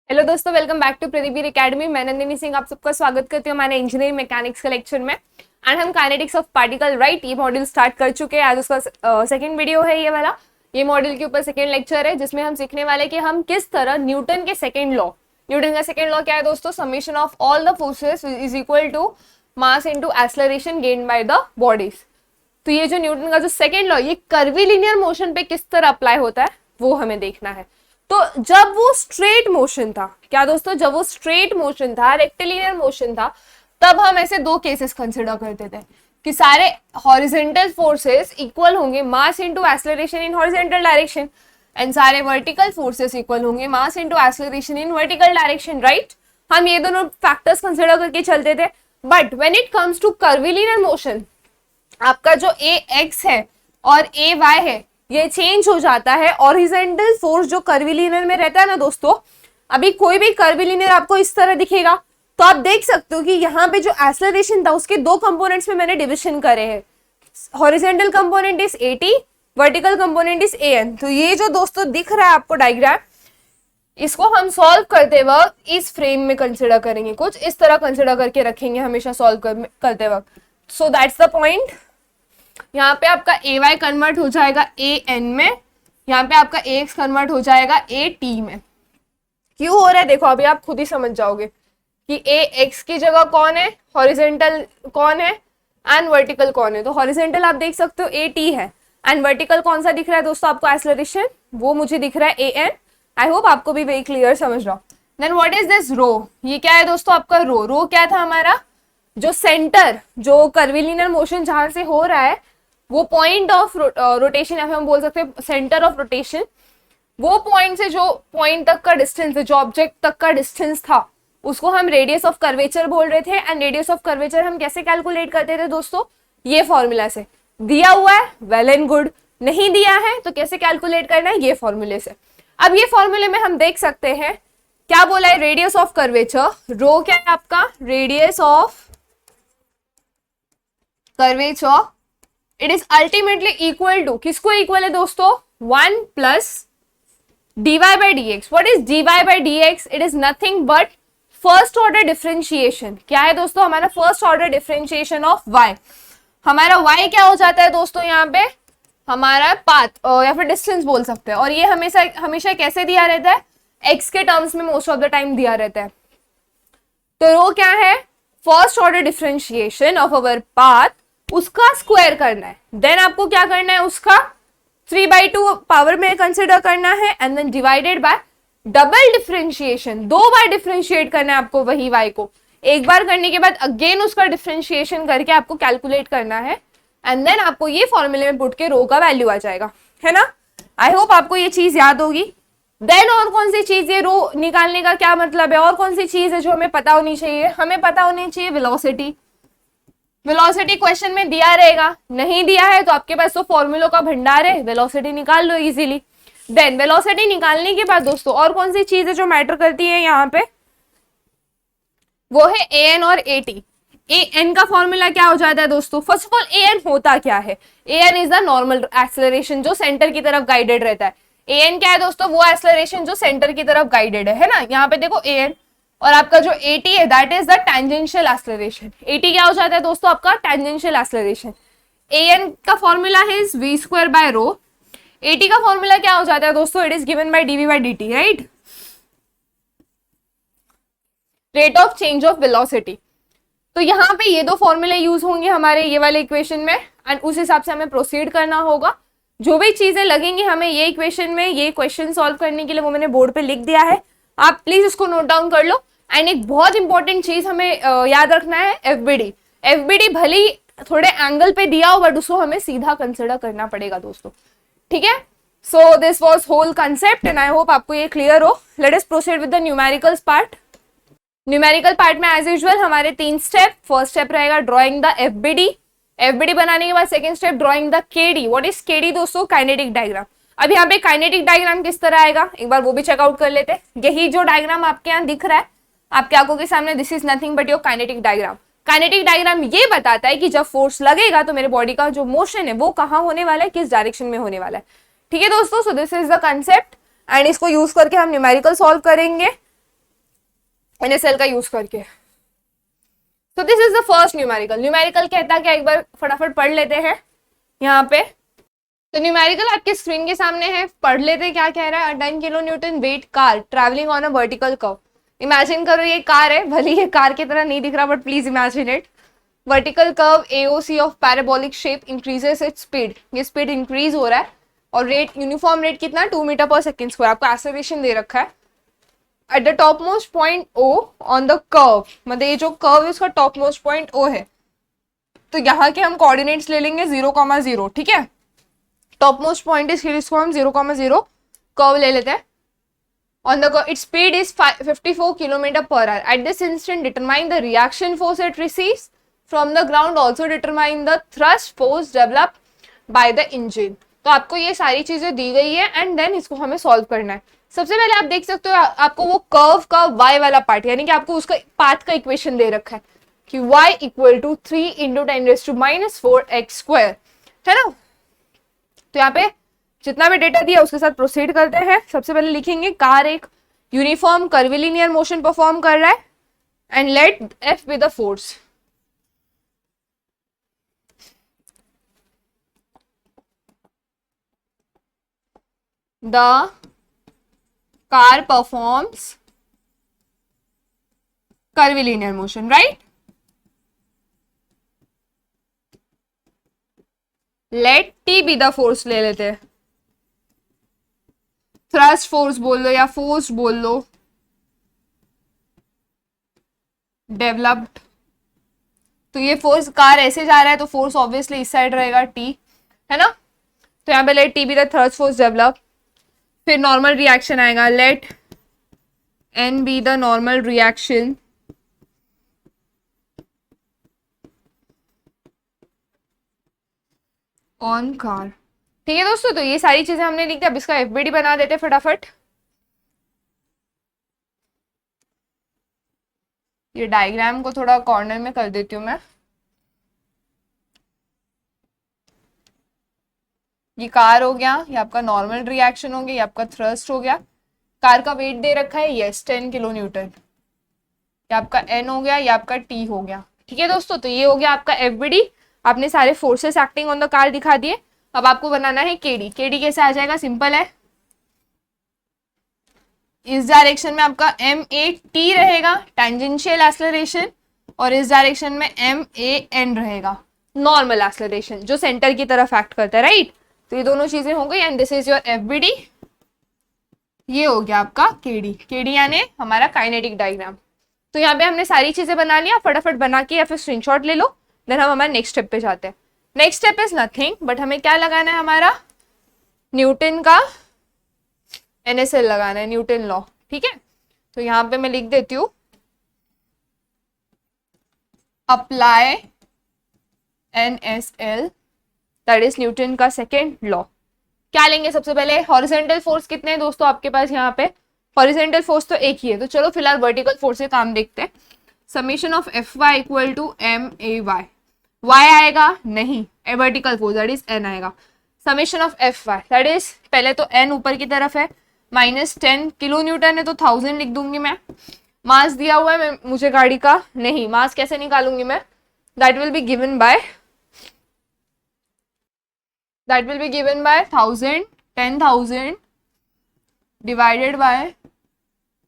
Hello दोस्तों, welcome back to Pradeep Academy. मैं नंदिनी सिंह आप सबका स्वागत करती हूँ हमारे इंजीनियरिंग मैकेनिक्स के लेक्चर में। एंड हम काइनेटिक्स ऑफ पार्टिकल राइट ये मॉड्यूल स्टार्ट कर चुके हैं। आज उसका सेकंड वीडियो है ये वाला। ये मॉड्यूल के ऊपर सेकंड लेक्चर है जिसमें हम सीखने वाले कि हम किस तरह न्यूटन के सेकंड लॉ, न्यूटन का सेकंड लॉ क्या है दोस्तों, summation of all the forces is equal to mass into acceleration gained by the bodies. तो ये जो न्यूटन का जो सेकंड लॉ ये कर्वीलिनियर मोशन पे किस तरह अप्लाई होता है वो हमें देखना है। तो जब वो स्ट्रेट मोशन था, क्या दोस्तों, जब वो स्ट्रेट मोशन था, रेक्टिलिनियर मोशन था, तब हम ऐसे दो केसेस कंसिडर करते थे कि सारे हॉरिजॉन्टल फोर्सेस इक्वल होंगे mass into acceleration in horizontal direction and सारे वर्टिकल फोर्सेस इक्वल होंगे mass into acceleration in vertical direction, right. हम ये दोनों फैक्टर्स कंसिडर करके चलते थे। But when it comes to curvilinear motion, आपका जो ए एक्स है और ए वाई है ये चेंज हो जाता है। हॉरिजॉन्टल फोर्स जो कर्वीलिनियर में रहता है ना दोस्तों, अभी कोई भी कर्वीलिनियर आपको इस तरह दिखेगा तो आप देख सकते हो कि यहाँ पे जो एक्सेलरेशन था उसके दो कंपोनेंट्स में मैंने डिविजन करे हैं। Horizontal component is AT, vertical component is AN। तो ये जो दोस्तों दिख रहा है आपको डायग्राम, इसको हम सॉल्व करते वक्त इस फ्रेम में कंसिडर करेंगे, कुछ इस तरह कंसिडर करके रखेंगे हमेशा सॉल्व करते वक्त। So that's the point. यहाँ पे आपका AY कन्वर्ट हो जाएगा AN में, यहाँ पे आपका AX कन्वर्ट हो जाएगा AT में। क्यों हो रहा है देखो, अभी आप खुद ही समझ जाओगे कि AX की जगह कौन है, हॉरिजॉन्टल कौन है एंड वर्टिकल कौन है। तो हॉरिजॉन्टल आप देख सकते हो AT है एंड वर्टिकल कौन सा दिख रहा है दोस्तों आपको, एक्सेलरेशन, वो मुझे दिख रहा है AN। आई होप आपको भी वेरी क्लियर समझ रहा हो। देन व्हाट इज दिस रो, ये क्या है दोस्तों आपका रो। रो क्या था हमारा, जो सेंटर, जो कर्वीलिनियर मोशन जहां से हो रहा है वो पॉइंट ऑफ रोटेशन या फिर हम बोल सकते हैं सेंटर ऑफ रोटेशन, वो पॉइंट से जो पॉइंट तक का डिस्टेंस है, जो ऑब्जेक्ट तक का डिस्टेंस था, उसको हम रेडियस ऑफ कर्वेचर बोल रहे थे। एंड रेडियस ऑफ कर्वेचर हम कैसे कैलकुलेट करते थे दोस्तों, ये फॉर्मूला से। दिया हुआ है वेल एंड गुड, नहीं दिया है तो कैसे कैलकुलेट करना है, ये फॉर्मूले से। अब ये फॉर्मूले में हम देख सकते हैं क्या बोला है, रेडियस ऑफ कर्वेचर, रो क्या है आपका, radius of curvature, it is ultimately equal to, किसको इक्वल है दोस्तों, 1 plus dy by dx। What is dy by dx, it is nothing but first order differentiation. क्या है दोस्तों हमारा first order differentiation of y। हमारा y क्या हो जाता है दोस्तों, यहाँ पे हमारा पाथ या फिर डिस्टेंस बोल सकते हैं। और ये हमेशा हमेशा कैसे दिया रहता है, x के टर्म्स में मोस्ट ऑफ द टाइम दिया रहता है। तो रो क्या है, first order differentiation of our path, उसका स्क्वायर करना है। देन आपको क्या करना है, उसका 3/2 पावर में कंसिडर करना है and then divided by double differentiation, 2 बार डिफरेंशिएट करना है आपको वही y को। एक बार करने के बाद अगेन उसका डिफरेंशिएशन करके आपको कैलकुलेट करना है एंड देन आपको ये फॉर्मूले में पुट के रो का वैल्यू आ जाएगा, है ना। आई होप आपको ये चीज याद होगी। देन और कौन सी चीज, ये रो निकालने का क्या मतलब है, और कौन सी चीज है जो हमें पता होनी चाहिए, हमें पता होनी चाहिए वेलोसिटी। वेलोसिटी क्वेश्चन में दिया रहेगा, नहीं दिया है तो आपके पास तो फॉर्मूलों का भंडार है, वेलोसिटी निकाल लो इजीली। देन वेलोसिटी निकालने के बाद दोस्तों और कौन सी चीज है जो मैटर करती है यहाँ पे, वो है AN और AT। AN का फॉर्मूला क्या हो जाता है दोस्तों, फर्स्ट ऑफ ऑल AN होता क्या है, AN is the normal acceleration जो सेंटर की तरफ गाइडेड रहता है। AN क्या है दोस्तों, वो एक्सेलरेशन जो सेंटर की तरफ गाइडेड है ना। यहाँ पे देखो AN और आपका जो AT है that is the tangential acceleration. AT क्या हो जाता है दोस्तों आपका, टेंजेंशियल एक्सेलरेशन। AN का फॉर्मूला है v² बाय रो। AT का फॉर्मूला क्या हो जाता है दोस्तों, it is given by dv by dt, right, rate of change of velocity. तो यहाँ पे ये दो फॉर्मूले यूज होंगे हमारे ये वाले इक्वेशन में एंड उस हिसाब से हमें प्रोसीड करना होगा। जो भी चीजें लगेंगी हमें ये इक्वेशन में, ये क्वेश्चन सॉल्व करने के लिए, वो मैंने बोर्ड पे लिख दिया है, आप प्लीज इसको नोट डाउन कर लो। एंड एक बहुत इंपॉर्टेंट चीज हमें याद रखना है, FBD। FBD भले ही थोड़े एंगल पे दिया हो बट उसको हमें सीधा कंसिडर करना पड़ेगा दोस्तों, ठीक है। So this was whole concept and I hope आपको ये क्लियर हो। Let us proceed with the numericals part. Numerical part में एज यूजुअल हमारे 3 स्टेप। फर्स्ट स्टेप रहेगा ड्रॉइंग द FBD। FBD बनाने के बाद second step drawing the KD। What is KD दोस्तों, काइनेटिक डायग्राम। अब यहाँ पे काइनेटिक डायग्राम किस तरह आएगा एक बार वो भी चेकआउट कर लेते हैं। यही जो डायग्राम आपके यहाँ दिख रहा है आपके आंखों के सामने, this is nothing but your kinetic diagram. Kinetic diagram ये बताता है कि जब फोर्स लगेगा तो मेरे बॉडी का जो मोशन है वो कहाँ होने वाला है, किस डायरेक्शन में होने वाला है, ठीक है दोस्तों। सो this is the concept and इसको यूज करके हम न्यूमेरिकल सॉल्व करेंगे। NaCl का यूज करके। तो this is the first numerical. Numerical कहता क्या, एक बार फटाफट पढ़ लेते हैं यहाँ पे। तो न्यूमेरिकल आपके स्क्रीन के सामने है, पढ़ लेते क्या कह रहा है। 10 kilo Newton wait car travelling on a vertical curve. Imagine करो ये कार है, भले ये कार की तरह नहीं दिख रहा but please imagine it. Vertical curve AOC of parabolic shape increases its speed, ये स्पीड इंक्रीज हो रहा है और रेट यूनिफॉर्म रेट कितना 2 मीटर पर सेकेंड स्क्वायर। आपको एक्सेलरेशन दे रखा है। At the top most point O on the curve, मतलब ये जो कर्व है उसका टॉप मोस्ट पॉइंट O है। तो यहाँ के हम कोऑर्डिनेट्स ले लेंगे 0,0, ठीक है। टॉप मोस्ट पॉइंट इसको हम 0,0 कर्व ले लेते हैं। On the curve, its speed is 54 km per hour. At this instant, determine the reaction force it receives from the ground. Also determine the thrust force developed by the engine. तो आपको ये सारी चीजें दी गई है एंड देन इसको हमें solve करना है। सबसे पहले आप देख सकते हो आपको वो कर्व का y वाला पार्ट, यानी कि आपको उसका पाथ का इक्वेशन दे रखा है कि y इक्वल टू 3 × 10⁻⁴x², है ना। तो यहाँ पे जितना भी डेटा दिया उसके साथ प्रोसीड करते हैं। सबसे पहले लिखेंगे कार एक यूनिफॉर्म कर्विलिनियर मोशन परफॉर्म कर रहा है and let F be the force. The car performs curvilinear motion, right. Let T be the force ले लेते हैं। थ्रस्ट फोर्स बोल लो या फोर्स बोल लो, डेवलप्ड। तो ये फोर्स कार ऐसे जा रहा है तो फोर्स ऑब्वियसली इस साइड रहेगा T, है ना। तो यहाँ पे let T be the thrust force develop. फिर नॉर्मल रिएक्शन आएगा, let N be the normal reaction on car. ठीक है दोस्तों, तो ये सारी चीजें हमने लिख दी। अब इसका FBD बना देते फटाफट। ये डायग्राम को थोड़ा कॉर्नर में कर देती हूँ मैं। ये कार हो गया, ये आपका नॉर्मल रिएक्शन हो गया, ये आपका थ्रस्ट हो गया। कार का वेट दे रखा है यस 10 किलो न्यूटन। ये आपका N हो गया, ये आपका T हो गया। ठीक है दोस्तों, तो ये हो गया आपका FBD। आपने सारे forces acting on the car दिखा दिए। अब आपको बनाना है KD। KD कैसे आ जाएगा, सिंपल है। इस डायरेक्शन में आपका MAT रहेगा टेंजेंशियल एक्सेलरेशन, और इस डायरेक्शन में MAN रहेगा नॉर्मल एक्सेलरेशन, जो सेंटर की तरफ एक्ट करता है, राइट। तो ये दोनों चीजें हो गई and this is your FBD। ये हो गया आपका KD। KD यानी हमारा काइनेटिक डायग्राम। तो यहाँ पे हमने सारी चीजें बना लिया, फटाफट बना के या फिर स्क्रीनशॉट ले लो, देन हम हमारे नेक्स्ट स्टेप पे जाते हैं। Next step is nothing but हमें क्या लगाना है, हमारा न्यूटन का NaCl लगाना है, न्यूटन लॉ। ठीक है, तो यहाँ पे मैं लिख देती हूँ apply NaCl, that is Newton का सेकेंड लॉ। क्या लेंगे सबसे पहले, हॉरिजॉन्टल फोर्स कितने हैं दोस्तों आपके पास, यहाँ पे हॉरिजॉन्टल फोर्स तो एक ही है। तो चलो फिलहाल वर्टिकल फोर्स से काम देखते हैं। Summation of Fy equal to MAy। y आएगा नहीं, vertical force that is N आएगा। Summation of Fy that is, पहले तो N ऊपर की तरफ है, -10 किलो न्यूटन है तो 1000 लिख दूंगी मैं। मास दिया हुआ है मुझे गाड़ी का, नहीं मास कैसे निकालूंगी मैं, that will be given by 10,000 divided by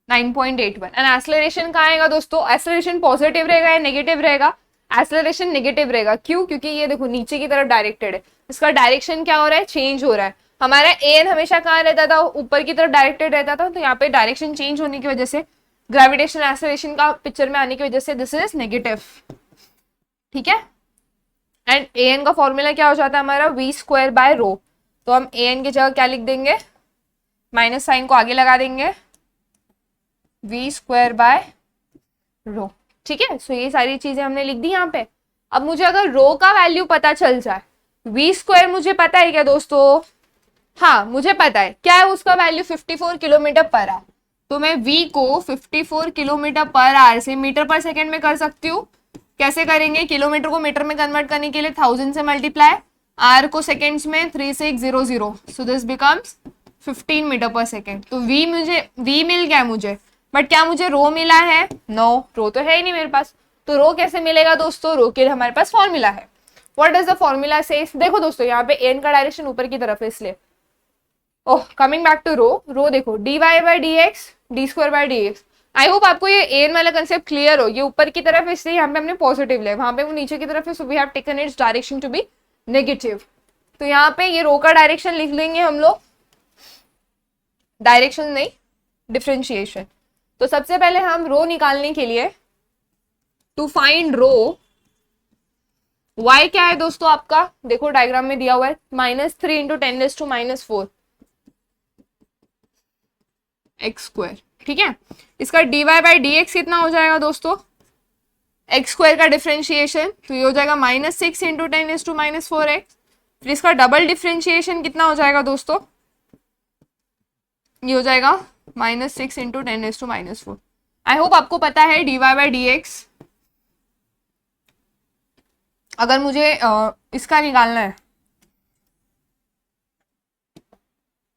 9.81। And acceleration कहाँ आएगा दोस्तों, एक्सेलरेशन पॉजिटिव रहेगा या नेगेटिव रहेगा, एक्सेलरेशन नेगेटिव रहेगा। क्यों, क्योंकि ये देखो नीचे की तरफ डायरेक्टेड है, इसका डायरेक्शन क्या हो रहा है, चेंज हो रहा है। हमारा AN हमेशा कहाँ रहता था, ऊपर की तरफ डायरेक्टेड रहता था, तो यहाँ पे डायरेक्शन चेंज होने की वजह से, ग्रेविटेशनल एक्सेलरेशन का पिक्चर में आने की वजह से दिस इज नेगेटिव। ठीक है, एंड AN का फॉर्मूला क्या हो जाता है हमारा v²/ρ। तो हम AN की जगह क्या लिख देंगे, माइनस साइन को आगे लगा देंगे, v²/ρ। ठीक है, सो ये सारी चीजें हमने लिख दी यहाँ पे। अब मुझे अगर रो का वैल्यू पता चल जाए, v² मुझे पता है क्या दोस्तों, हाँ मुझे पता है क्या है उसका वैल्यू, 54 किलोमीटर पर आवर। तो मैं v को 54 किलोमीटर पर आवर से मीटर पर सेकेंड में कर सकती हूँ। कैसे करेंगे, किलोमीटर को मीटर में कन्वर्ट करने के लिए 1000 से मल्टीप्लाई, आर को सेकेंड्स में 3600, सो दिस बिकम्स 15 मीटर पर सेकेंड। तो v मिल गया मुझे, बट क्या मुझे रो मिला है? नो, रो तो है ही नहीं मेरे पास। तो रो कैसे मिलेगा दोस्तों? रो के लिए हमारे पास फॉर्मूला है। What does the formula says? देखो दोस्तों यहाँ पे एन का डायरेक्शन ऊपर की तरफ है इसलिए। Oh, coming back to rho, rho देखो d y by D x d square by D x. I hope आपको ये एन वाला कंसेप्ट क्लियर हो। ये ऊपर की तरफ है इसलिए यहाँ पे हमने पॉजिटिव लिया, वहां पे वो नीचे की तरफ है, so we have taken its direction to be negative. तो यहाँ पे ये रो का डायरेक्शन लिख लेंगे हम लोग, डायरेक्शन नहीं डिफरेंशिएशन। तो सबसे पहले हम रो निकालने के लिए, टू फाइंड रो, y क्या है दोस्तों आपका? देखो डायग्राम में दिया हुआ है -3 इंटू 10⁻⁻⁴ एक्स स्क्वायर। ठीक है, इसका dy बाई dx कितना हो जाएगा दोस्तों? एक्स स्क्वायर का डिफरेंशिएशन, तो ये हो जाएगा -6 इंटू 10⁻⁴x। फिर इसका डबल डिफरेंशिएशन कितना हो जाएगा दोस्तों? ये हो जाएगा -6 इंटू 10⁻⁴। आई होप आपको पता है dy बाई dx। अगर मुझे इसका निकालना है,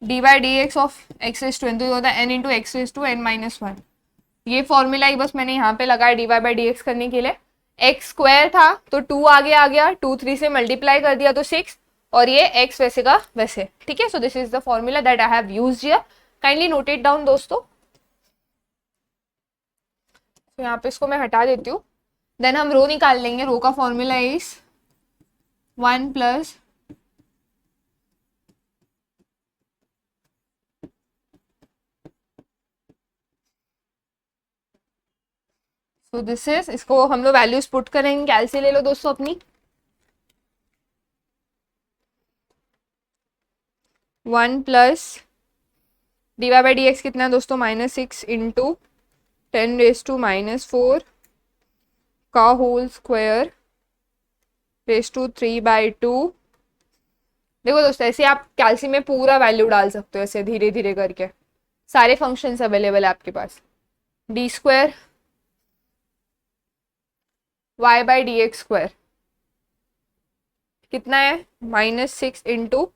d by D x of x raise to n, तो ये होता है n into x raise to n-1। ये फॉर्मूला ही बस मैंने यहाँ पे लगाया d y by D x करने के लिए। एक्स स्क्वायर था तो 2 आगे आ गया, 2 3 से मल्टीप्लाई कर दिया तो 6, और ये x वैसे का वैसे। ठीक है, so this is the formula that I have used here, kindly note it down दोस्तों। तो यहाँ पे इसको मैं हटा देती हूँ। देन हम रो निकाल लेंगे। रो का फॉर्मूला इज 1 प्लस तो दिस इज, इसको हम लोग वैल्यूज पुट करेंगे। कैलसी ले लो दोस्तों अपनी। 1 plus d y by D x कितना है दोस्तों? -6 इंटू 10⁻⁻⁴ का होल स्क्वायर रेस टू 3/2। देखो दोस्तों ऐसे आप कैलसी में पूरा वैल्यू डाल सकते हो, ऐसे धीरे धीरे करके। सारे फंक्शंस अवेलेबल है आपके पास। D square Y by D X square कितना है? -6 इंटू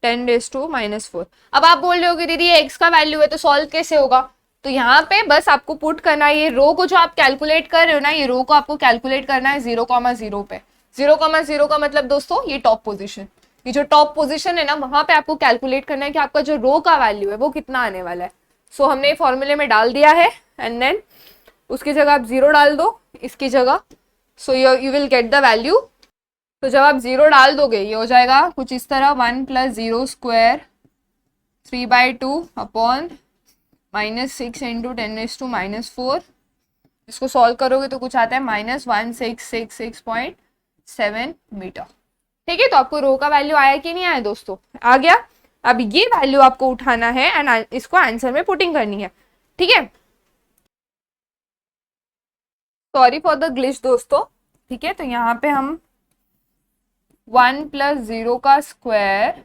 10⁻⁻⁴। अब आप बोल रहे हो कि दीदी ये एक्स का वैल्यू है तो सॉल्व कैसे होगा? तो यहाँ पे बस आपको पुट करना है, ये रो को जो आप कैलकुलेट कर रहे हो ना, ये रो को आपको कैलकुलेट करना है 0,0 पे। 0,0 का मतलब दोस्तों ये टॉप पोजीशन, ये जो टॉप पोजीशन है ना, वहां पे आपको कैलकुलेट करना है कि आपका जो रो का वैल्यू है वो कितना आने वाला है। सो हमने फॉर्मूले में डाल दिया है, एंड देन उसकी जगह आप 0 डाल दो इसकी जगह, so you will get the value. तो जब आप 0 डाल दोगे ये हो जाएगा कुछ इस तरह, 1 प्लस 0 स्क्वायर 3/2 अपॉन -6 इंटू 10⁻⁻⁴। इसको सॉल्व करोगे तो कुछ आता है -1666.7 मीटर। ठीक है, तो आपको रो का वैल्यू आया कि नहीं आया दोस्तों? आ गया। अब ये वैल्यू आपको उठाना है एंड इसको आंसर में पुटिंग करनी है। ठीक है, सॉरी फॉर द ग्लिच दोस्तों। ठीक है, तो यहाँ पे हम 1 प्लस 0 का square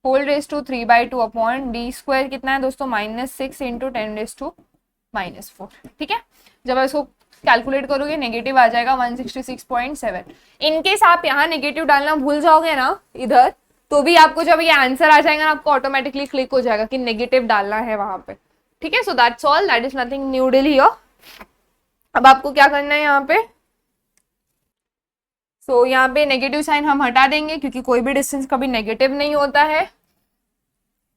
whole raise to 3/2 upon d square कितना है दोस्तों? -6 इंटू 10⁻⁻⁴। ठीक है, जब आप इसको कैलकुलेट करोगे नेगेटिव आ जाएगा 166.7। इनकेस आप यहाँ नेगेटिव डालना भूल जाओगे ना इधर, तो भी आपको जब ये आंसर आ जाएगा ना, आपको ऑटोमेटिकली क्लिक हो जाएगा कि नेगेटिव डालना है वहां पे। ठीक है, so that's all, that is nothing new deal here. अब आपको क्या करना है यहाँ पे, सो यहाँ पे नेगेटिव साइन हम हटा देंगे क्योंकि कोई भी डिस्टेंस कभी नेगेटिव नहीं होता है।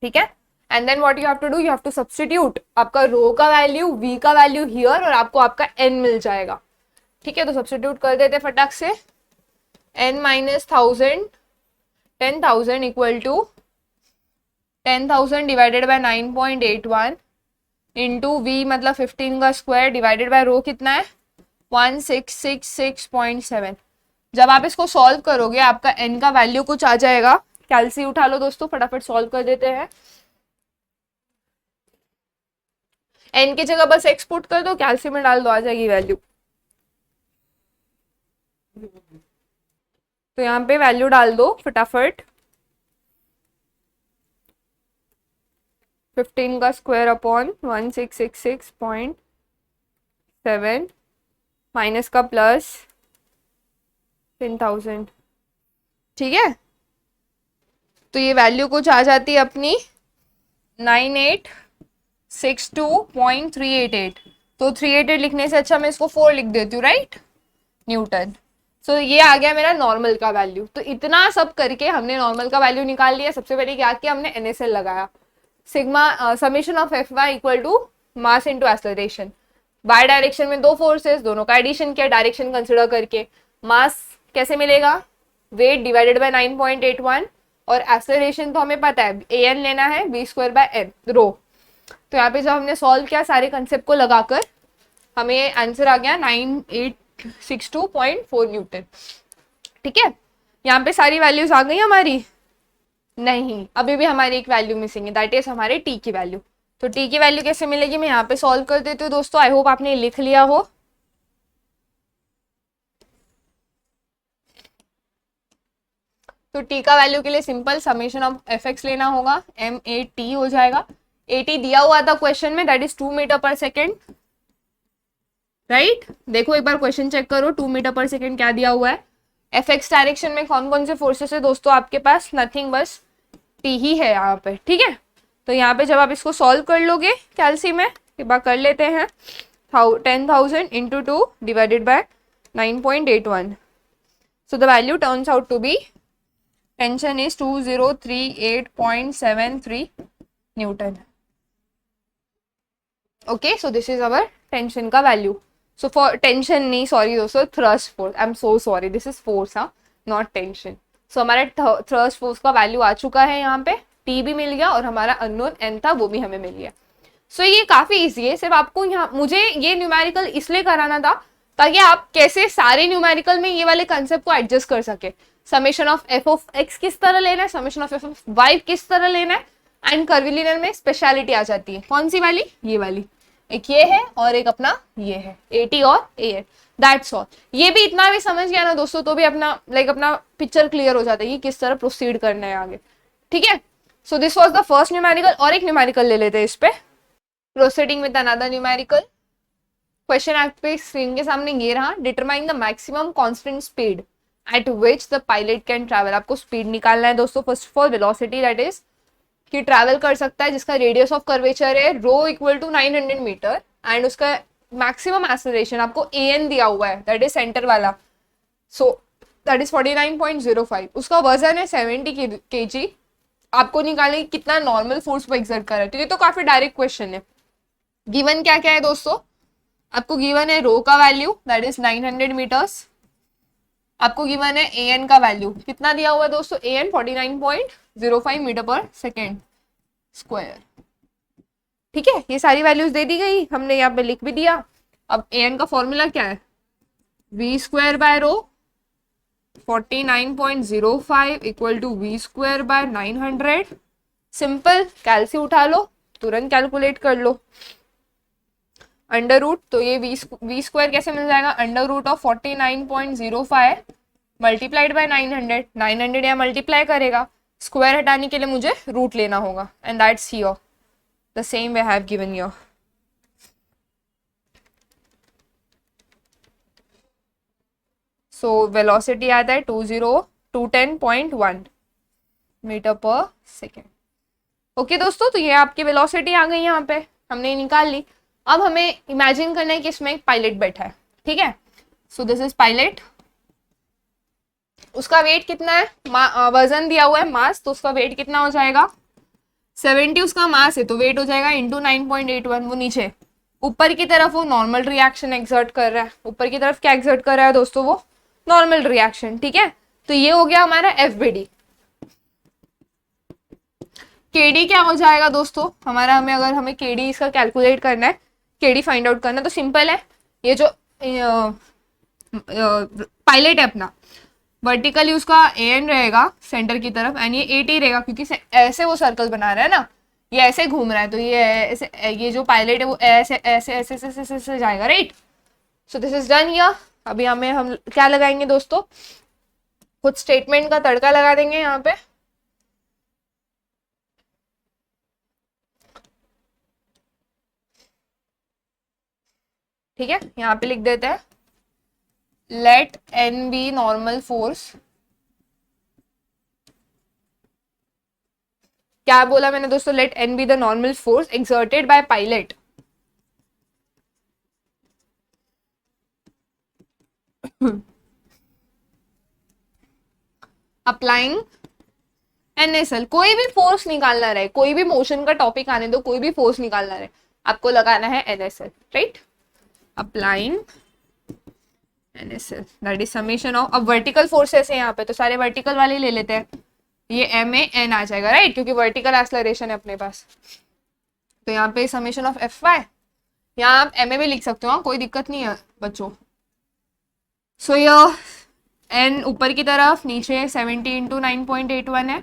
ठीक है, and then what you have to do, you have to substitute आपका रो का वैल्यू, वी का वैल्यू हियर, और आपको आपका एन मिल जाएगा। ठीक है, तो सब्स्टिट्यूट कर देते फटाक से। n minus 10,000 equal to 10,000 divided by 9.81 into v मतलब 15 का स्क्वायर डिवाइडेड बाय रो कितना है? 1666.7। जब आप इसको सॉल्व करोगे आपका n का वैल्यू कुछ आ जाएगा। कैलसी उठा लो दोस्तों, फटाफट सॉल्व कर देते हैं। n की जगह बस x पुट कर दो, कैलसी में डाल दो, आ जाएगी वैल्यू। तो यहाँ पे वैल्यू डाल दो फटाफट। 15 का स्क्वायर अपॉन 1666.7 माइनस का प्लस 10,000। ठीक है, तो ये वैल्यू कुछ आ जाती है अपनी 62.388, तो 388 लिखने से अच्छा मैं इसको 4 लिख देती हूँ, राइट, न्यूटन। सो ये आ गया मेरा नॉर्मल का वैल्यू। तो इतना सब करके हमने नॉर्मल का वैल्यू निकाल लिया। सबसे पहले क्या किया हमने, NaSL लगाया, sigma summation of Fy equal to mass into acceleration. Y direction में दो फोर्सेस, दोनों का एडिशन किया डायरेक्शन कंसिडर करके। मास कैसे मिलेगा, वेट डिवाइडेड बाय 9.81, और एक्सेलरेशन तो हमें पता है an लेना है v²/n रो। तो यहाँ पे जब हमने सॉल्व किया सारे कंसेप्ट को लगाकर, हमें आंसर आ गया 9862.4 न्यूटन। ठीक है, यहाँ पे सारी वैल्यूज आ गई हमारी। नहीं, अभी भी हमारी एक वैल्यू मिसिंग है, दैट इज हमारे टी की वैल्यू। तो टी की वैल्यू कैसे मिलेगी, मैं यहाँ पे सॉल्व कर देती हूँ दोस्तों। आई होप आपने लिख लिया हो। तो टी का वैल्यू के लिए सिंपल समेशन ऑफ Fx लेना होगा, MAT हो जाएगा। AT दिया हुआ था क्वेश्चन में, दैट इज 2 मीटर पर सेकेंड, राइट। देखो एक बार क्वेश्चन चेक करो, 2 मीटर पर सेकेंड क्या दिया हुआ है। Fx डायरेक्शन में कौन कौन से फोर्सेस है दोस्तों आपके पास, नथिंग बस टी ही है यहाँ पे। ठीक है, तो यहाँ पे जब आप इसको सॉल्व कर लोगे कैलसी में, एक बार कर लेते हैं, 10,000 into 2 divided by 9.81, so the value turns out to be, tension is 2038.73 newton. Okay, so this is our tension का वैल्यू। सो फॉर टेंशन नहीं, सॉरी दोस्तों, thrust force, I am so sorry, this is force, हाँ, not tension. So हमारा thrust force का value आ चुका है यहाँ पे, टी भी मिल गया और हमारा अननोन एन था वो भी हमें मिल गया। सो ये काफी इजी है। सिर्फ आपको यहाँ मुझे ये न्यूमेरिकल इसलिए कराना था ताकि आप कैसे सारे न्यूमेरिकल में ये वाले कंसेप्ट को एडजस्ट कर सके। Summation of F of x किस तरह लेना है, summation of F of y किस तरह लेना है, एंड कर्विलिनियर में स्पेशलिटी आ जाती है। कौन सी वाली, ये वाली, एक ये है और एक अपना ये है, AT और AN, दैट्स ऑल। ये भी इतना भी समझ गया ना दोस्तों, तो भी अपना अपना पिक्चर क्लियर हो जाता है कि किस तरह प्रोसीड करना है आगे। ठीक है, so this was the first numerical. और एक न्यूमेरिकल ले लेते हैं इस पे, proceeding with another numerical. Question आपके स्क्रीन के सामने ये रहा, determine the maximum constant speed at which the pilot can travel. आपको स्पीड निकालना है दोस्तों। First of all velocity, that is कि ट्रैवल कर सकता है जिसका रेडियस ऑफ कर्वेचर है रो इक्वल टू 900 मीटर, एंड उसका मैक्सिमम एक्सेलरेशन आपको AN दिया हुआ है, दैट इज सेंटर वाला, सो दैट इज 49.05। उसका वजन है 70 kg। आपको निकालने कितना नॉर्मल फोर्स वो एक्सर्ट कर रहा है। तो ये तो काफी डायरेक्ट क्वेश्चन है। गिवन क्या क्या है दोस्तों, आपको गिवन है रो का वैल्यू, दैट इज 900 मीटर्स। आपको गिवन है AN का वैल्यू, कितना दिया हुआ है दोस्तों, AN 49.05 मीटर पर सेकेंड स्क्वायर। ठीक है, ये सारी वैल्यूज दे दी गई, हमने यहाँ पे लिख भी दिया। अब AN का फॉर्मूला क्या है, v²/रो 49.05 इक्वल टू v²/900। सिंपल, कैलसी उठा लो, तुरंत कैलकुलेट कर लो। अंडर रूट, तो ये v² कैसे मिल जाएगा, under root of 49.05 multiplied by 900। 900 यहाँ मल्टीप्लाई करेगा, स्क्वायर हटाने के लिए मुझे रूट लेना होगा, and that's here the same way I have given here. So velocity आता है 210.1 मीटर पर सेकेंड। ओके दोस्तों, तो ये आपकी वेलोसिटी आ गई, यहाँ पे हमने निकाल ली। अब हमें इमेजिन करना है कि इसमें एक पायलट बैठा है। ठीक है, सो दिस इज पायलट। उसका वेट कितना है, वजन दिया हुआ है मास, तो उसका वेट कितना हो जाएगा, 70 उसका मास है, तो वेट हो जाएगा इंटू 9.81। वो नीचे ऊपर की तरफ वो नॉर्मल रिएक्शन एक्सर्ट कर रहा है। ऊपर की तरफ क्या एक्सर्ट कर रहा है दोस्तों, वो नॉर्मल रिएक्शन। ठीक है, तो ये हो गया हमारा FBD। KD क्या हो जाएगा दोस्तों हमारा, अगर हमें KD इसका कैलकुलेट करना है, KD फाइंड आउट करना, तो सिंपल है। ये जो पायलट है अपना, वर्टिकली उसका AN रहेगा सेंटर की तरफ, एंड ये AT रहेगा, क्योंकि ऐसे वो सर्कल बना रहा है ना, ये ऐसे घूम रहा है, तो ये ऐसे, ये जो पायलट है वो ऐसे ऐसे ऐसे ऐसे ऐसे, ऐसे जाएगा, right. So this is done here. अभी हम क्या लगाएंगे दोस्तों, कुछ स्टेटमेंट का तड़का लगा देंगे यहाँ पे। ठीक है, यहाँ पे लिख देते हैं, let N be normal force क्या बोला मैंने दोस्तों, let N be the normal force exerted by pilot applying NSL. कोई भी फोर्स निकालना रहे, कोई भी मोशन का टॉपिक आने दो, कोई भी फोर्स निकालना रहे, आपको लगाना है NSL, right. Applying NSL that is summation of, अब वर्टिकल फोर्सेस है यहाँ पे तो सारे वर्टिकल वाले ले लेते हैं, ये एम ए एन आ जाएगा, राइट, क्योंकि वर्टिकल एक्सेलरेशन है अपने पास। तो यहाँ पे समेशन ऑफ एफ वाई, यहाँ आप एम ए भी लिख सकते हो, कोई दिक्कत नहीं है बच्चों। सो ये एन ऊपर की तरफ, नीचे 70 इंटू 9.81 है,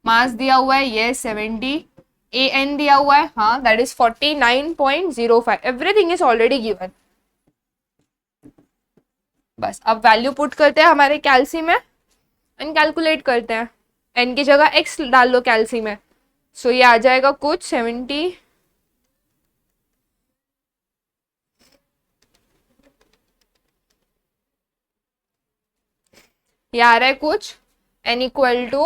मास दिया हुआ है ये 70, ए एन दिया हुआ है, हाँ that is 49.05, everything is already given. बस अब वैल्यू पुट करते हैं हमारे कैल्सी में एंड कैलकुलेट करते हैं, एन की जगह एक्स डाल लो कैल्सी में, सो ये आ जाएगा कुछ 70, ये आ रहा है कुछ एन इक्वल टू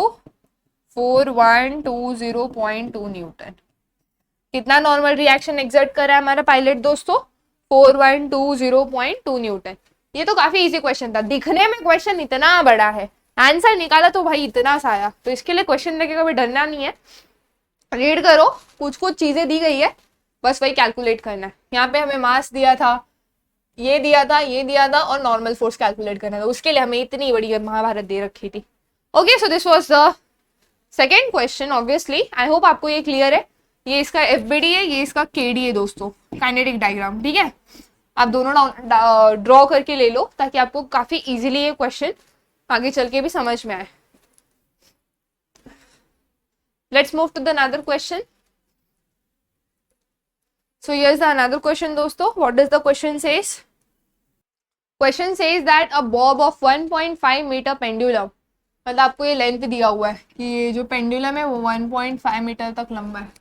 4120.2 न्यूटन। कितना नॉर्मल रिएक्शन एग्जर्ट कर रहा है हमारा पायलट दोस्तों, 4120.2 न्यूटन। ये तो काफी इजी क्वेश्चन था, दिखने में क्वेश्चन इतना बड़ा है, आंसर निकाला तो भाई इतना सा आया, तो इसके लिए क्वेश्चन लेके कभी डरना नहीं है, रीड करो, कुछ कुछ चीजें दी गई है, बस वही कैलकुलेट करना है। यहाँ पे हमें मास दिया था, ये दिया था, ये दिया था, और नॉर्मल फोर्स कैलकुलेट करना था, उसके लिए हमें इतनी बड़ी महाभारत दे रखी थी। Okay, so this was the second question. Obviously I hope आपको ये क्लियर है, ये इसका एफबीडी है, ये इसका केडी है दोस्तों, काइनेटिक डायग्राम, ठीक है। आप दोनों ड्रॉ करके ले लो ताकि आपको काफी इजीली ये क्वेश्चन आगे चल के भी समझ में आए। Let's move to the another question. So here is the another question दोस्तों। What does the question says? Question says that a bob of 1.5 meter pendulum, मतलब आपको ये लेंथ दिया हुआ है कि ये जो पेंडुलम है वो 1.5 मीटर तक लंबा है।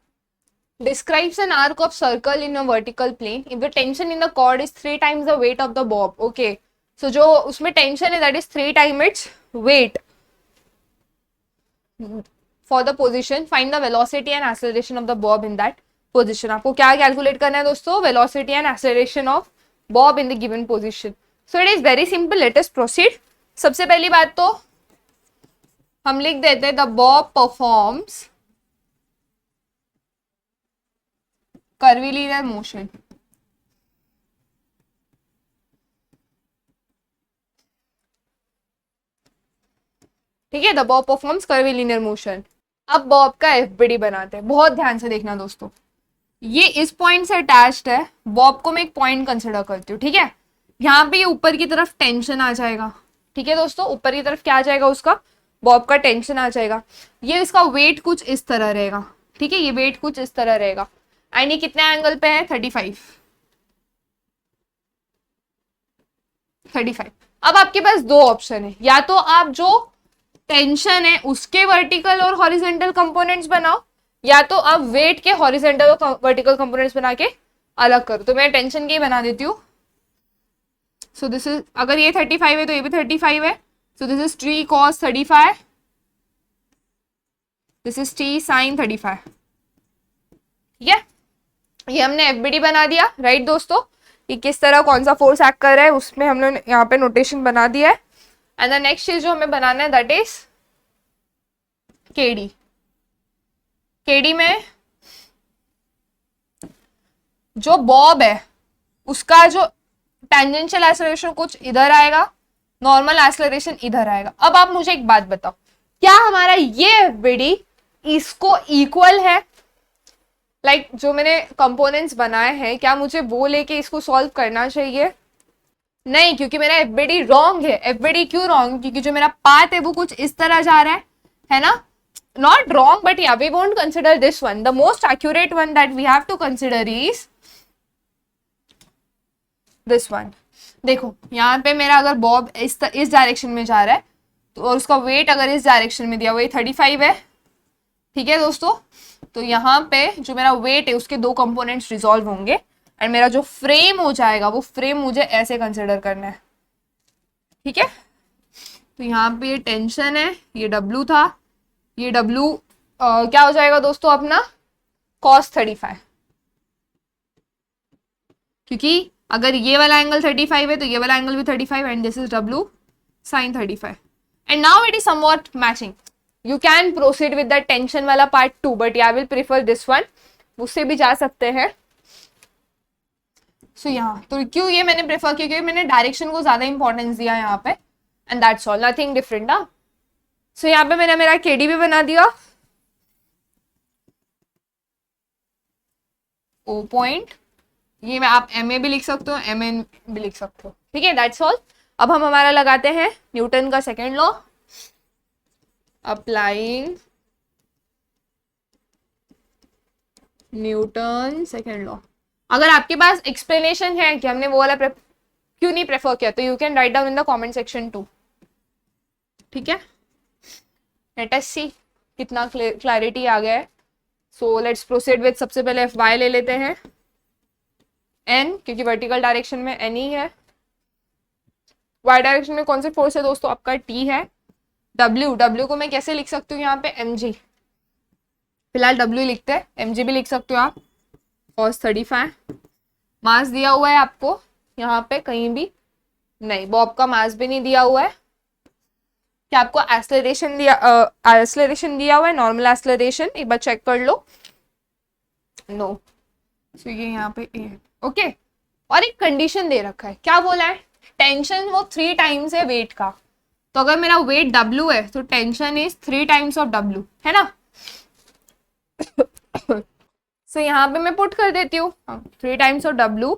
Describes an arc of circle in a vertical plane if the tension in the cord is 3 times the weight of the bob. Okay, so जो उसमें tension है that is 3 times its weight for the position. Find the velocity and acceleration of the bob in that position. आपको क्या calculate करना है दोस्तों? Velocity and acceleration of bob in the given position. So it is very simple. Let us proceed. सबसे पहली बात तो हम लिख देते हैं the bob performs curvilinear motion. ठीक है, the Bob performs curvilinear motion. अब बॉब का एफबीडी बनाते हैं, बहुत ध्यान से देखना दोस्तों। ये इस पॉइंट से अटैच्ड है, बॉब को मैं एक पॉइंट कंसिडर करती हूँ, ठीक है। यहाँ पे ये ऊपर की तरफ टेंशन आ जाएगा, ठीक है दोस्तों, ऊपर की तरफ क्या आ जाएगा उसका, बॉब का टेंशन आ जाएगा। ये इसका वेट कुछ इस तरह रहेगा, ठीक है, ये वेट कुछ इस तरह रहेगा, एंड ये कितने एंगल पे है? 35। अब आपके पास दो ऑप्शन है, या तो आप जो टेंशन है उसके वर्टिकल और हॉरिजेंटल कंपोनेंट्स बनाओ, या तो आप वेट के हॉरिजेंटल और वर्टिकल कंपोनेंट्स बना के अलग करो। तो मैं टेंशन के ही बना देती हूँ। सो दिस इज, अगर ये 35 है तो ये भी 35 है, so this is T cos 35, this is T sine 35, ठीक है। ये हमने एफबीडी बना दिया, राइट दोस्तों। ये किस तरह कौन सा फोर्स एक्ट कर रहा है उसमें हमने यहाँ पे नोटेशन बना दिया है। एंड द नेक्स्ट चीज जो हमें बनाना है दैट इज केडी। केडी में जो बॉब है उसका जो टेंजेंशियल एक्सेलरेशन कुछ इधर आएगा, नॉर्मल एक्सेलरेशन इधर आएगा। अब आप मुझे एक बात बताओ, क्या हमारा ये एफबीडी इसको इक्वल है? लाइक जो मैंने कंपोनेंट्स बनाए हैं, क्या मुझे वो लेके इसको सॉल्व करना चाहिए? नहीं, क्योंकि मेरा एफबीडी रॉन्ग है। एफबीडी क्यों रॉन्ग? क्योंकि जो मेरा पाथ है वो कुछ इस तरह जा रहा है ना। Not wrong, but yeah we won't consider this one. The most accurate one that we have to consider is this one. देखो यहाँ पे मेरा अगर बॉब इस डायरेक्शन में जा रहा है तो, और उसका वेट अगर इस डायरेक्शन में दिया हुआ 35 है, ठीक है दोस्तों। तो यहाँ पे जो मेरा वेट है उसके दो कंपोनेंट्स रिजॉल्व होंगे, एंड मेरा जो फ्रेम हो जाएगा वो फ्रेम मुझे ऐसे कंसिडर करना है, ठीक है। तो यहाँ पे ये टेंशन है, ये डब्ल्यू था, ये डब्ल्यू क्या हो जाएगा दोस्तों अपना cos 35, क्योंकि अगर ये वाला एंगल 35 है तो ये वाला एंगल भी 35 and this is W sin 35 and now it is somewhat matching. You can proceed with the tension वाला part 2 but I will prefer this one. उससे भी जा सकते हैं. सो यहाँ तो क्यों ये मैंने प्रेफर किया, क्योंकि मैंने डायरेक्शन को ज्यादा इंपॉर्टेंस दिया यहाँ पे and that's all, nothing different ना. सो यहाँ पे मैंने मेरा केडी भी बना दिया. ओ पॉइंट, ये मैं आप एम ए भी लिख सकते हो, एम एन भी लिख सकते हो. ठीक है, दैट्स ऑल. अब हम हमारा लगाते हैं न्यूटन का second law. Applying Newton second law. अगर आपके पास एक्सप्लेनेशन है कि हमने वो वाला क्यों नहीं प्रेफर किया तो you can write down in the comment section two. ठीक है, लेट अस सी कितना क्लैरिटी आ गया है. सो लेट्स प्रोसीड विद, सबसे पहले एफ वाई ले लेते हैं एन, क्योंकि वर्टिकल डायरेक्शन में एन ही है. वाई डायरेक्शन में कौन से फोर्स है दोस्तों, आपका टी है. डब्ल्यू, डब्ल्यू को मैं कैसे लिख सकती हूँ यहाँ पे एम जी, फिलहाल डब्ल्यू लिखते हैं, एम जी भी लिख सकते हो आप. cos 35 मास दिया हुआ है आपको यहाँ पे कहीं भी नहीं, बॉब का मास भी नहीं दिया हुआ है. क्या आपको एक्सेलरेशन दिया हुआ है, नॉर्मल एक्सेलरेशन, एक बार चेक कर लो. नो. सो ये यहाँ पे ए, ओके. और एक कंडीशन दे रखा है, क्या बोला है, टेंशन वो 3 टाइम्स है वेट का. तो अगर मेरा वेट W है तो tension is 3 times of W, है ना. सो यहाँ पे मैं पुट कर देती हूँ 3 times of W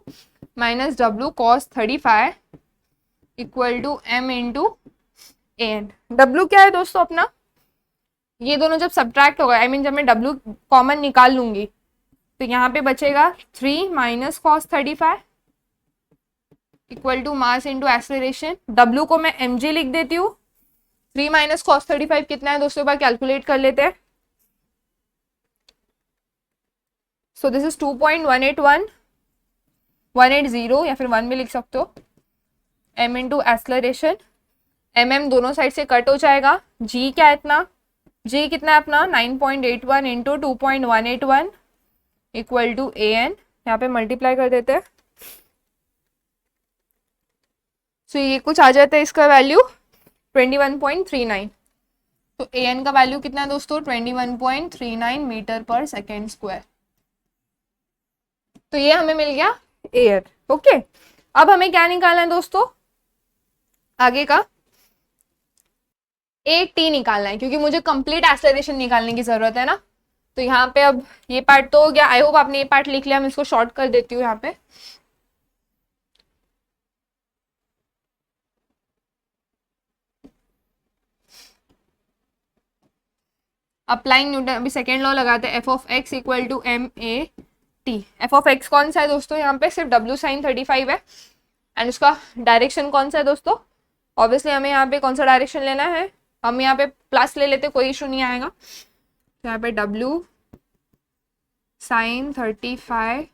minus W cos 35 equal to M into N. W क्या है दोस्तों अपना, ये दोनों जब सब्ट्रैक्ट होगा, आई मीन जब मैं W कॉमन निकाल लूंगी तो यहाँ पे बचेगा 3 minus cos 35 equal to mass into acceleration. W को मैं mg लिख देती हूँ. 3 माइनस cos 35 कितना है दोस्तों, बार कैलकुलेट कर लेते हैं. सो दिस इज 2.181 या फिर 1 भी लिख सकते हो. m इंटू एक्सेलरेशन, mm दोनों साइड से कट हो जाएगा. g क्या है इतना, g कितना है अपना 9.81 इंटू 2.181 इक्वल टू an. यहाँ पे मल्टीप्लाई कर देते हैं. सो ये कुछ आ जाता है इसका वैल्यू 21.39. तो an का वैल्यू कितना है दोस्तों 21.39 मीटर पर सेकेंड स्क्वायर. तो ये हमें मिल गया एयर. ओके, अब हमें क्या निकालना है दोस्तों आगे का, एक टी निकालना है, क्योंकि मुझे कंप्लीट एक्सेलरेशन निकालने की जरूरत है ना. तो यहाँ पे अब ये पार्ट तो हो गया, आई होप आपने ये पार्ट लिख लिया. मैं इसको शॉर्ट कर देती हूँ यहाँ पे. अप्लाइंग न्यूटन, अभी सेकेंड लॉ लगाते हैं. F of x equal to m a t. F of x कौन सा है दोस्तों, यहाँ पे सिर्फ W sin 35 है एंड उसका डायरेक्शन कौन सा है दोस्तों. ऑब्वियसली हमें यहाँ पे कौन सा डायरेक्शन लेना है, हम यहाँ पे प्लस ले लेते, कोई इशू नहीं आएगा. तो यहाँ पे W sin 35.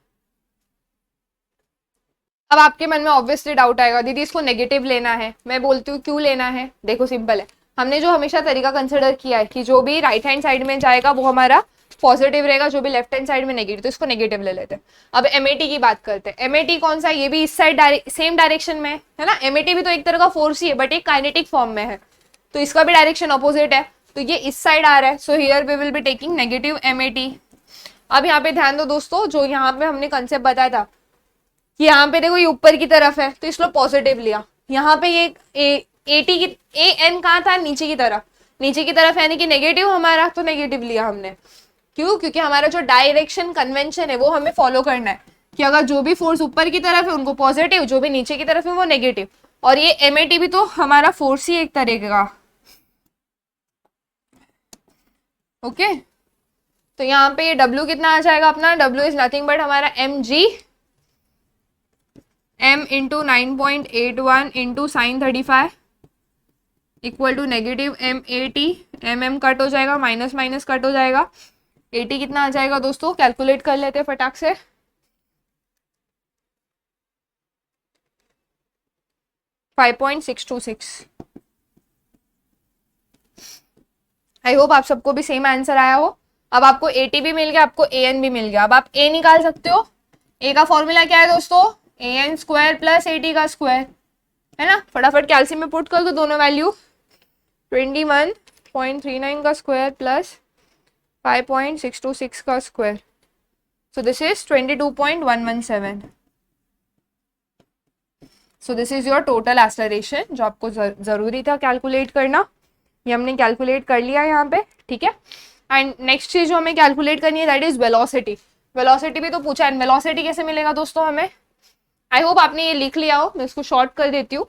अब आपके मन में ऑब्वियसली डाउट आएगा, दीदी इसको नेगेटिव लेना है. मैं बोलती हूँ क्यों लेना है, देखो सिंपल है. हमने जो हमेशा तरीका कंसिडर किया है कि जो भी राइट हैंड साइड में जाएगा वो हमारा पॉजिटिव रहेगा, जो भी लेफ्ट हैंड साइड में नेगेटिव, तो इसको नेगेटिव ले लेते हैं. अब एमएटी की बात करते हैं. एमएटी कौन सा है, ये भी इस साइड सेम डायरेक्शन में है ना. एमएटी भी तो एक तरह का फोर्स ही है बट एक काइनेटिक फॉर्म में है, तो इसका भी डायरेक्शन अपोजिट है, तो ये इस साइड आ रहा है. So here we will be taking negative MAT. अब यहाँ पे ध्यान दो दोस्तों, जो यहाँ पे हमने कंसेप्ट बताया था कि यहाँ पे देखो ये ऊपर की तरफ है तो इसको पॉजिटिव लिया. यहाँ पे ये एटी की ए एन कहाँ था, नीचे की तरफ, नीचे की तरफ यानी कि नेगेटिव हमारा, तो नेगेटिव लिया हमने. क्यों, क्योंकि हमारा जो डायरेक्शन कन्वेंशन है वो हमें फॉलो करना है कि अगर जो भी फोर्स ऊपर की तरफ है उनको पॉजिटिव, जो भी नीचे की तरफ है वो नेगेटिव. और ये एमएटी भी तो हमारा फोर्स ही एक तरह का. ओके, तो यहाँ पे ये W कितना आ जाएगा अपना, W इज नथिंग बट हमारा mg, m into 9.81 into sine 35 equal to negative MAT. mm cut हो जाएगा, माइनस माइनस कट हो जाएगा. 80 कितना आ जाएगा दोस्तों, कैलकुलेट कर लेते हैं फटाक से. 5.626 आई होप आप सबको भी सेम आंसर आया हो। अब आपको AT भी मिल गया, आपको AN भी मिल गया। अब आप A निकाल सकते हो। A का फॉर्मूला क्या है दोस्तों? AN स्क्वायर प्लस AT का स्क्वायर, है ना। फटाफट कैल्शियम में पुट कर दो दोनों वैल्यू। 21.39 का स्क्वायर प्लस 5.626 का square, so this is 22.117। So this is your total acceleration जो आपको जरूरी था कैलकुलेट करना, ये हमने कैलकुलेट कर लिया यहाँ पे, ठीक है। एंड नेक्स्ट चीज जो हमें कैलकुलेट करनी है दैट इज वेलोसिटी। वेलोसिटी भी तो पूछा है, वेलोसिटी कैसे मिलेगा दोस्तों हमें? आई होप आपने ये लिख लिया हो, मैं इसको शॉर्ट कर देती हूँ।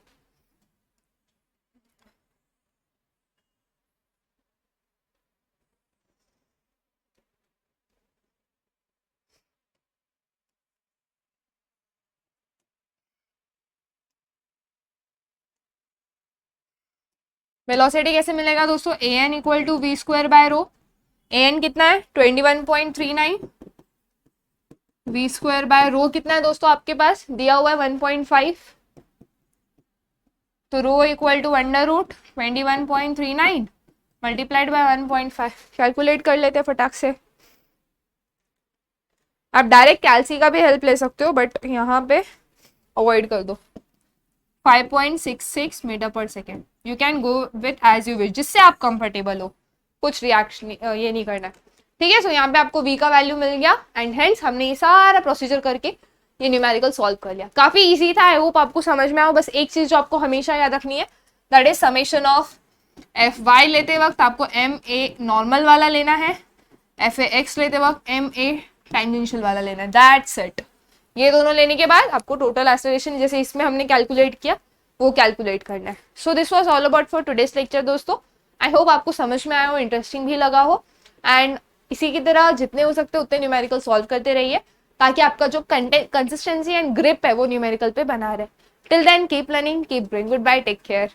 वेलोसिटी कैसे मिलेगा दोस्तों? AN equal to v square by rho. AN कितना है? 21.39। वी स्क्वायर बाय रो कितना है दोस्तों आपके पास दिया हुआ है? 1.5। तो rho equal to under root 21.39 multiplied by 1.5। Calculate कर लेते हैं फटाक से। आप डायरेक्ट कैल्सी का भी हेल्प ले सकते हो, बट यहाँ पे अवॉइड कर दो। 5.66 मीटर पर second. You can go with as you wish, जिससे आप कंफर्टेबल हो, कुछ रिएक्शन ये नहीं करना, ठीक है। सो यहाँ पे आपको v का वैल्यू मिल गया एंड हेंस हमने ये सारा प्रोसीजर करके ये न्यूमेरिकल सॉल्व कर लिया। काफी इजी था, आई होप आपको समझ में आओ। बस एक चीज जो आपको हमेशा याद रखनी है that is summation of Fy लेते वक्त आपको MA नॉर्मल वाला लेना है, FAX लेते वक्त MA टेंजेंशियल वाला लेना है, दैट्स इट। ये दोनों लेने के बाद आपको टोटल एक्सेलरेशन जैसे इसमें हमने कैलकुलेट किया वो कैलकुलेट करना है। So this was all about for today's lecture दोस्तों। आई होप आपको समझ में आया हो, इंटरेस्टिंग भी लगा हो। एंड इसी की तरह जितने हो सकते उतने न्यूमेरिकल सॉल्व करते रहिए ताकि आपका जो कंसिस्टेंसी एंड ग्रिप है वो न्यूमेरिकल पे बना रहे। Till then keep learning, keep growing. Goodbye, take care.